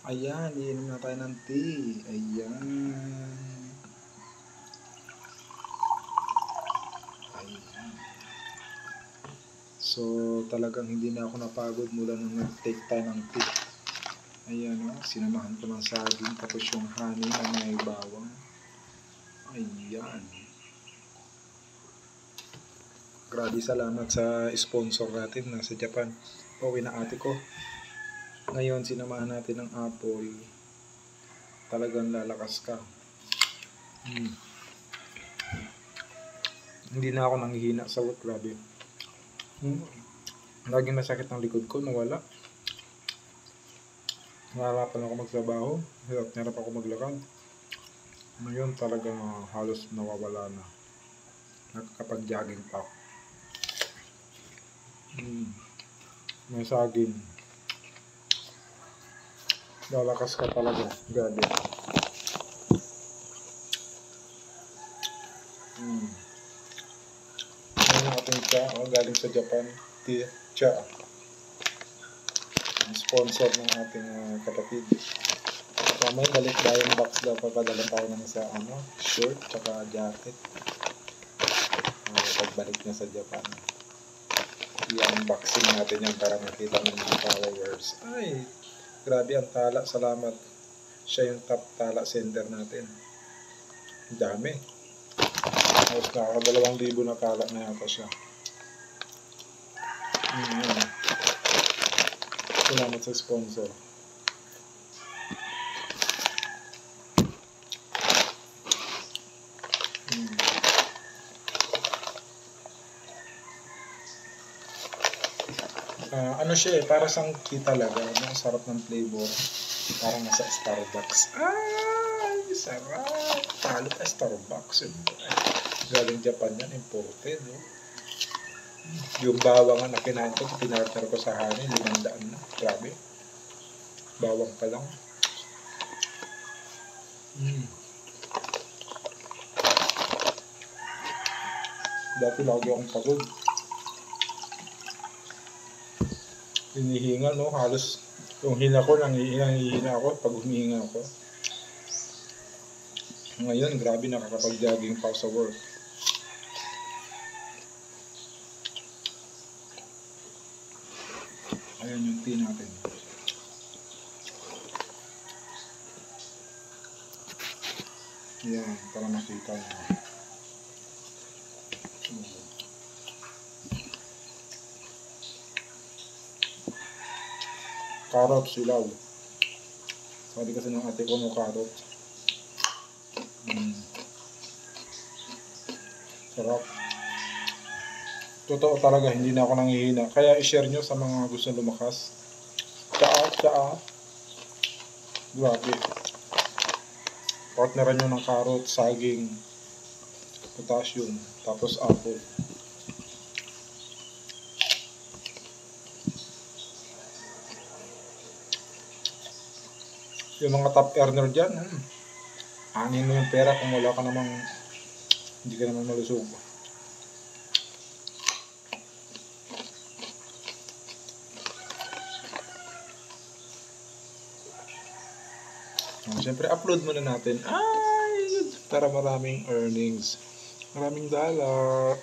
Ayan, iinom na tayo ng tea. Ayan. Ayan. So, talagang hindi na ako napagod mula nung nag-take tayo ng tea. Ayan o, sinamahan ko ng saging, tapos yung honey na may bawang. Ayan. Grabe, salamat sa sponsor natin na sa Japan. Pauwi na ate ko. Ngayon, sinamahan natin ng apple. Talagang lalakas ka. Hindi na ako nanghihina sa work, grabe. Laging masakit ang likod ko, nawala. Naharapan ako magtrabaho, hirap ako maglakad. Ngayon talagang halos nawawala na. Nakakapag-jogging pa ako. May saging. Lalakas ka talaga, grabe. Ngayon ating cha, galing sa Japan, tea, cha. Sponsor ng ating kapatid. May balik tayong box daw, papadala tayo ng isa shirt tsaka jacket. Pagbalik niya sa Japan, i-unboxing natin yan para makita ng mga followers. Ay, grabe ang tala, salamat. Siya yung top tala sender natin. Dami. Halos nakaka 2,000 na tala na yata siya. Salamat sa sponsor. Ano siya para sang tea talaga. Ang sarap ng flavor. Parang nasa Starbucks. Ay, sarap. Talo ka Starbucks. Galing Japan yan, imported. Yung bawang na kinain ko, pinartner ko sa honey, 500 na. Grabe. Bawang pa lang. Dati lagi akong pagod. Hinihinga, no? Halos yung hina ko, nanghihina ako pag humihinga ako. Ngayon, grabe, nakakapag-jogging pa sa work. Ayan yung tea natin. Ayan, para makita nyo. Carrot silaw. Sabi kasi ng ate ko, no, carrot. Sarap. Totoo talaga, hindi na ako nanghihina. Kaya i-share nyo sa mga gusto lumakas. Tsaa. Grabe. Partneran nyo ng carrot, saging, potassium, tapos apple. Yung mga top earner dyan, hangin mo yung pera kung wala ka namang, hindi ka naman malusog. Siyempre, upload muna natin. Ay, para maraming earnings. Maraming dollar.